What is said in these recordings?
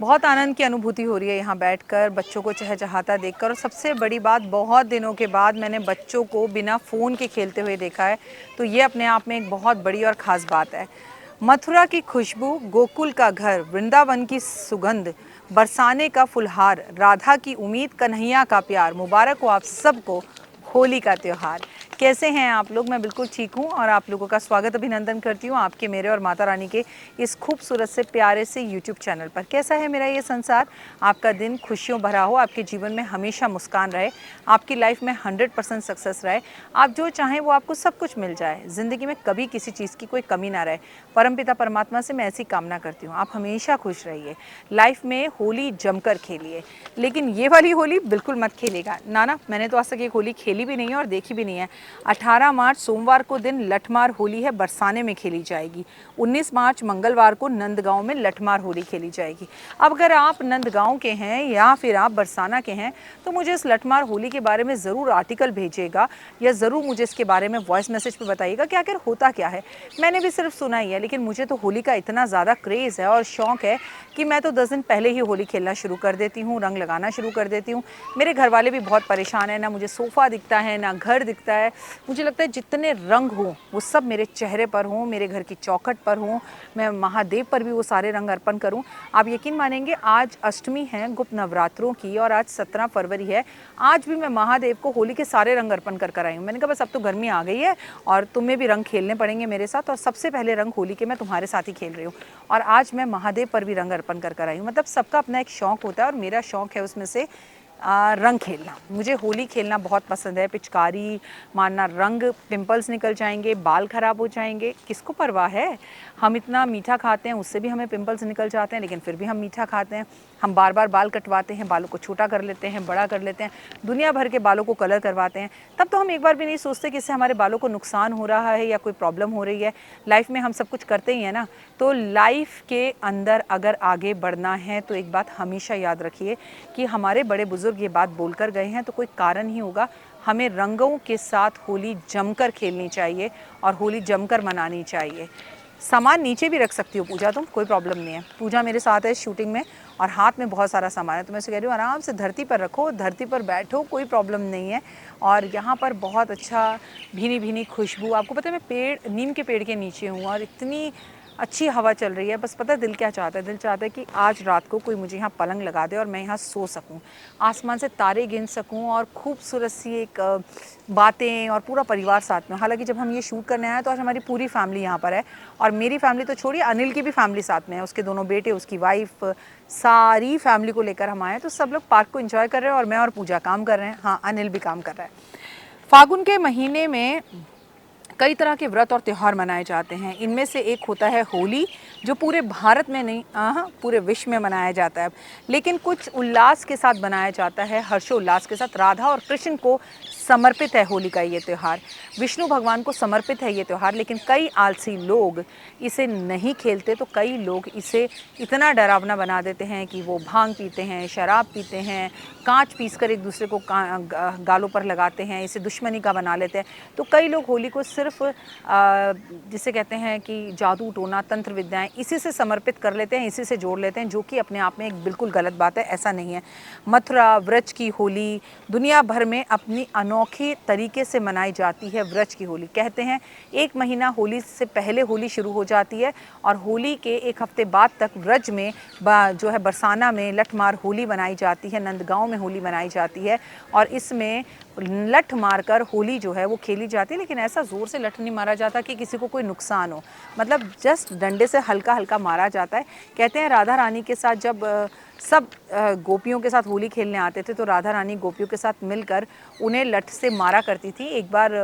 बहुत आनंद की अनुभूति हो रही है यहाँ बैठकर बच्चों को चहचहाता देखकर। और सबसे बड़ी बात, बहुत दिनों के बाद मैंने बच्चों को बिना फ़ोन के खेलते हुए देखा है, तो ये अपने आप में एक बहुत बड़ी और ख़ास बात है। मथुरा की खुशबू, गोकुल का घर, वृंदावन की सुगंध, बरसाने का फुलहार, राधा की उम्मीद, कन्हैया का प्यार। मुबारक हो आप सबको होली का त्यौहार। कैसे हैं आप लोग? मैं बिल्कुल ठीक हूँ और आप लोगों का स्वागत अभिनंदन करती हूँ आपके, मेरे और माता रानी के इस खूबसूरत से प्यारे से YouTube चैनल पर। कैसा है मेरा ये संसार? आपका दिन खुशियों भरा हो, आपके जीवन में हमेशा मुस्कान रहे, आपकी लाइफ में 100% सक्सेस रहे, आप जो चाहें वो आपको सब कुछ मिल जाए, ज़िंदगी में कभी किसी चीज़ की कोई कमी ना रहे। परमपिता परमात्मा से मैं ऐसी कामना करती हूँ। आप हमेशा खुश रहिए, लाइफ में होली जमकर खेलिए, लेकिन ये वाली होली बिल्कुल मत खेलिएगा। ना, मैंने तो आज तक एक होली खेली भी नहीं है और देखी भी नहीं है। 18 मार्च सोमवार को दिन लठमार होली है, बरसाने में खेली जाएगी। 19 मार्च मंगलवार को नंदगांव में लठमार होली खेली जाएगी। अब अगर आप नंदगांव के हैं या फिर आप बरसाना के हैं तो मुझे इस लठमार होली के बारे में ज़रूर आर्टिकल भेजिएगा या ज़रूर मुझे इसके बारे में वॉइस मैसेज पे बताइएगा कि आखिर होता क्या है। मैंने भी सिर्फ सुना ही है, लेकिन मुझे तो होली का इतना ज़्यादा क्रेज़ है और शौक़ है कि मैं तो 10 दिन पहले ही होली खेलना शुरू कर देती हूँ, रंग लगाना शुरू कर देती हूँ। मेरे घर वाले भी बहुत परेशान हैं, ना मुझे सोफ़ा दिखता है ना घर दिखता है। मुझे लगता है जितने रंग हों वो सब मेरे चेहरे पर हों, मेरे घर की चौखट पर हों, मैं महादेव पर भी वो सारे रंग अर्पण करूं। आप यकीन मानेंगे, आज अष्टमी है गुप्त नवरात्रों की और आज 17 फरवरी है। आज भी मैं महादेव को होली के सारे रंग अर्पण कर आई हूँ। मैंने कहा बस अब तो गर्मी आ गई है और तुम्हें भी रंग खेलने पड़ेंगे मेरे साथ, और सबसे पहले रंग होली के मैं तुम्हारे साथ ही खेल रही हूँ। और आज मैं महादेव पर भी रंग अर्पण कर आई हूँ। मतलब सबका अपना एक शौक़ होता है और मेरा शौक़ है उसमें से रंग खेलना। मुझे होली खेलना बहुत पसंद है। पिचकारी मारना, रंग, पिंपल्स निकल जाएंगे, बाल ख़राब हो जाएंगे, किसको परवाह है। हम इतना मीठा खाते हैं, उससे भी हमें पिंपल्स निकल जाते हैं, लेकिन फिर भी हम मीठा खाते हैं। हम बार बार बाल कटवाते हैं, बालों को छोटा कर लेते हैं, बड़ा कर लेते हैं, दुनिया भर के बालों को कलर करवाते हैं। तब तो हम एक बार भी नहीं सोचते कि इससे हमारे बालों को नुकसान हो रहा है या कोई प्रॉब्लम हो रही है। लाइफ में हम सब कुछ करते ही हैं ना। तो लाइफ के अंदर अगर आगे बढ़ना है तो एक बात हमेशा याद रखिए कि हमारे बड़े बुजुर्ग ये बात बोलकर गए हैं तो कोई कारण ही होगा। हमें रंगों के साथ होली जमकर खेलनी चाहिए और होली जमकर मनानी चाहिए। सामान नीचे भी रख सकती हो पूजा, तुम, कोई प्रॉब्लम नहीं है। पूजा मेरे साथ है शूटिंग में और हाथ में बहुत सारा सामान है, तो मैं से कह रही हूँ आराम से धरती पर रखो, धरती पर बैठो, कोई प्रॉब्लम नहीं है। और यहाँ पर बहुत अच्छा भीनी भीनी खुशबू। आपको पता है मैं पेड़, नीम के पेड़ के नीचे हूँ और इतनी अच्छी हवा चल रही है। बस पता है दिल क्या चाहता है? दिल चाहता है कि आज रात को कोई मुझे यहाँ पलंग लगा दे और मैं यहाँ सो सकूँ, आसमान से तारे गिन सकूँ और खूबसूरत सी एक बातें, और पूरा परिवार साथ में। हालांकि जब हम ये शूट करने आए तो आज हमारी पूरी फैमिली यहाँ पर है, और मेरी फैमिली तो छोड़िए, अनिल की भी फैमिली साथ में है, उसके दोनों बेटे, उसकी वाइफ, सारी फैमिली को लेकर हम आए हैं। तो सब लोग पार्क को एंजॉय कर रहे हैं और मैं और पूजा काम कर रहे हैं। हाँ, अनिल भी काम कर रहा है। फागुन के महीने में कई तरह के व्रत और त्यौहार मनाए जाते हैं। इनमें से एक होता है होली, जो पूरे भारत में नहीं, पूरे विश्व में मनाया जाता है, लेकिन कुछ उल्लास के साथ मनाया जाता है, हर्षोल्लास के साथ। राधा और कृष्ण को समर्पित है होली का ये त्यौहार, विष्णु भगवान को समर्पित है ये त्यौहार। लेकिन कई आलसी लोग इसे नहीं खेलते, तो कई लोग इसे इतना डरावना बना देते हैं कि वो भांग पीते हैं, शराब पीते हैं, कांच पीसकर एक दूसरे को गालों पर लगाते हैं, इसे दुश्मनी का बना लेते हैं। तो कई लोग होली को सिर्फ जिसे कहते हैं कि जादू टोना तंत्र विद्याएं, इसी से समर्पित कर लेते हैं, इसी से जोड़ लेते हैं, जो कि अपने आप में एक बिल्कुल गलत बात है। ऐसा नहीं है। मथुरा व्रज की होली दुनिया भर में अपनी अनोखे तरीके से मनाई जाती है। व्रज की होली कहते हैं, एक महीना होली से पहले होली शुरू हो जाती है और होली के एक हफ्ते बाद तक व्रज में जो है बरसाना में लठमार होली मनाई जाती है, नंदगांव में होली मनाई जाती है। और इसमें लठ मारकर होली जो है वो खेली जाती है, लेकिन ऐसा ज़ोर से लठ नहीं मारा जाता कि किसी को कोई नुकसान हो। मतलब जस्ट डंडे से हल्का हल्का मारा जाता है। कहते हैं राधा रानी के साथ जब सब गोपियों के साथ होली खेलने आते थे तो राधा रानी गोपियों के साथ मिलकर उन्हें लठ से मारा करती थी। एक बार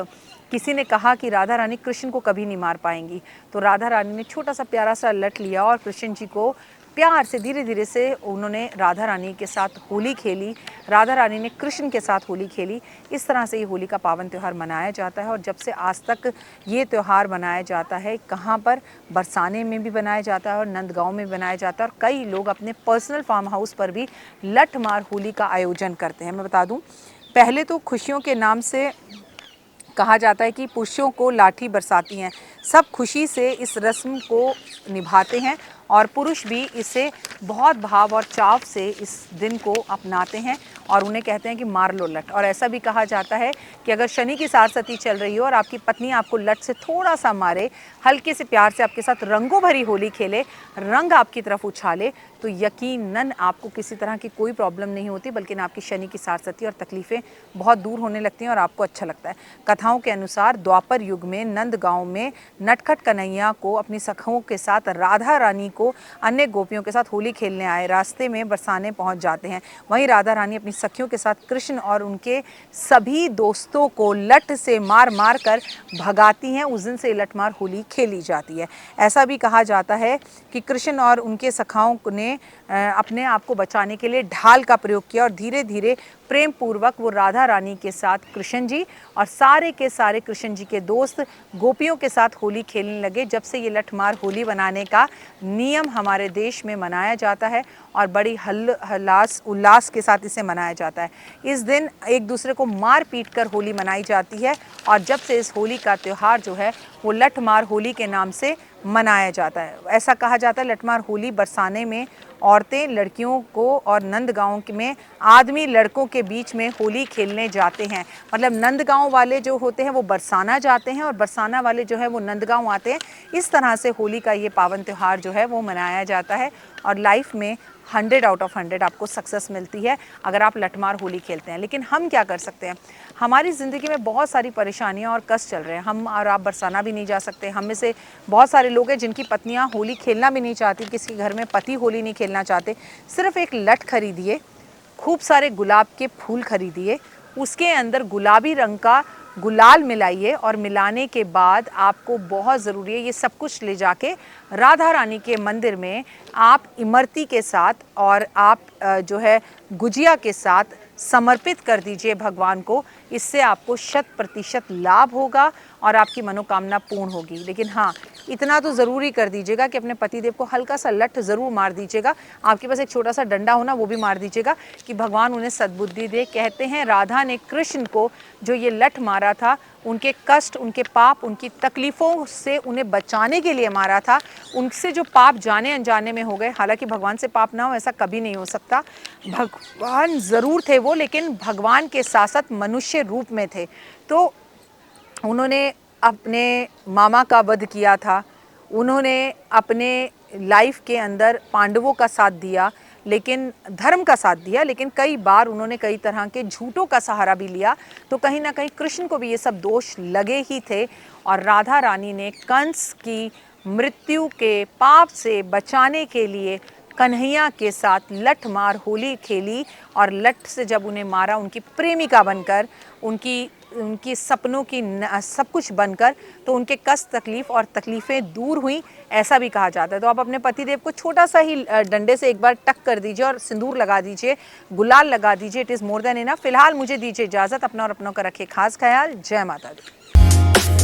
किसी ने कहा कि राधा रानी कृष्ण को कभी नहीं मार पाएंगी, तो राधा रानी ने छोटा सा प्यारा सा लठ लिया और कृष्ण जी को प्यार से धीरे धीरे से उन्होंने राधा रानी के साथ होली खेली, राधा रानी ने कृष्ण के साथ होली खेली। इस तरह से ये होली का पावन त्यौहार मनाया जाता है। और जब से आज तक ये त्यौहार मनाया जाता है, कहाँ पर, बरसाने में भी बनाया जाता है और नंदगांव में बनाया जाता है, और कई लोग अपने पर्सनल फार्म हाउस पर भी लठमार होली का आयोजन करते हैं। मैं बता दूं, पहले तो खुशियों के नाम से कहा जाता है कि पुरुषों को लाठी बरसाती हैं। सब खुशी से इस रस्म को निभाते हैं और पुरुष भी इसे बहुत भाव और चाव से इस दिन को अपनाते हैं और उन्हें कहते हैं कि मार लो लट। और ऐसा भी कहा जाता है कि अगर शनि की सारसती चल रही हो और आपकी पत्नी आपको लट से थोड़ा सा मारे, हल्के से प्यार से आपके साथ रंगों भरी होली खेले, रंग आपकी तरफ उछाले, तो यकीनन आपको किसी तरह की कोई प्रॉब्लम नहीं होती, बल्कि आपकी शनि की सारसती और तकलीफ़ें बहुत दूर होने लगती हैं और आपको अच्छा लगता है। कथाओं के अनुसार द्वापर युग में नंद गांव में नटखट कन्हैया को अपनी सखों के साथ राधा रानी को अन्य गोपियों के साथ होली खेलने आए रास्ते में बरसाने पहुंच जाते हैं। वहीं राधा रानी अपनी सखियों के साथ कृष्ण और उनके सभी दोस्तों को लठ से मार मार कर भगाती हैं। उस दिन से लठमार होली खेली जाती है। ऐसा भी कहा जाता है कि कृष्ण और उनके सखाओं ने अपने आप को बचाने के लिए ढाल का प्रयोग किया और धीरे धीरे प्रेम पूर्वक वो राधा रानी के साथ कृष्ण जी और सारे के सारे कृष्ण जी के दोस्त गोपियों के साथ होली खेलने लगे। जब से ये लठमार होली बनाने का नियम हमारे देश में मनाया जाता है और बड़ी हल्लास उल्लास के साथ इसे मनाया जाता है। इस दिन एक दूसरे को मार पीट कर होली मनाई जाती है और जब से इस होली का त्यौहार जो है वो लठमार होली के नाम से मनाया जाता है। ऐसा कहा जाता है लठमार होली बरसाने में औरतें लड़कियों को और नंदगांव में आदमी लड़कों के बीच में होली खेलने जाते हैं। मतलब नंदगांव वाले जो होते हैं वो बरसाना जाते हैं और बरसाना वाले जो है वो नंदगांव आते हैं। इस तरह से होली का ये पावन त्यौहार जो है वो मनाया जाता है और लाइफ में 100 आउट ऑफ 100 आपको सक्सेस मिलती है अगर आप लठमार होली खेलते हैं। लेकिन हम क्या कर सकते हैं? हमारी ज़िंदगी में बहुत सारी परेशानियां और कष्ट चल रहे हैं। हम और आप बरसाना भी नहीं जा सकते। हम में से बहुत सारे लोग हैं जिनकी पत्नियां होली खेलना भी नहीं चाहती, किसी के घर में पति होली नहीं खेलना चाहते। सिर्फ एक लठ खरीदिए, खूब सारे गुलाब के फूल खरीदिए, उसके अंदर गुलाबी रंग का गुलाल मिलाइए और मिलाने के बाद आपको बहुत ज़रूरी है ये सब कुछ ले जाके राधा रानी के मंदिर में आप इमरती के साथ और आप जो है गुजिया के साथ समर्पित कर दीजिए भगवान को। इससे आपको 100% लाभ होगा और आपकी मनोकामना पूर्ण होगी। लेकिन हाँ, इतना तो ज़रूरी कर दीजिएगा कि अपने पतिदेव को हल्का सा लठ ज़रूर मार दीजिएगा। आपके पास एक छोटा सा डंडा हो ना, वो भी मार दीजिएगा कि भगवान उन्हें सद्बुद्धि दे। कहते हैं राधा ने कृष्ण को जो ये लठ मारा था, उनके कष्ट, उनके पाप, उनकी तकलीफ़ों से उन्हें बचाने के लिए मारा था। उनसे जो पाप जाने अनजाने में हो गए, हालांकि भगवान से पाप ना हो ऐसा कभी नहीं हो सकता। भगवान ज़रूर थे वो, लेकिन भगवान के साथ साथ मनुष्य रूप में थे। तो उन्होंने अपने मामा का वध किया था, उन्होंने अपने लाइफ के अंदर पांडवों का साथ दिया, लेकिन धर्म का साथ दिया, लेकिन कई बार उन्होंने कई तरह के झूठों का सहारा भी लिया। तो कहीं ना कहीं कृष्ण को भी ये सब दोष लगे ही थे और राधा रानी ने कंस की मृत्यु के पाप से बचाने के लिए कन्हैया के साथ लठ मार होली खेली और लठ से जब उन्हें मारा, उनकी प्रेमिका बनकर, उनकी सपनों की सब कुछ बनकर, तो उनके कष्ट, तकलीफ़ और तकलीफ़ें दूर हुई, ऐसा भी कहा जाता है। तो आप अपने पतिदेव को छोटा सा ही डंडे से एक बार टक कर दीजिए और सिंदूर लगा दीजिए, गुलाल लगा दीजिए। It is more than enough. फिलहाल मुझे दीजिए इजाज़त। अपना और अपनों का रखिए खास ख्याल। जय माता दी।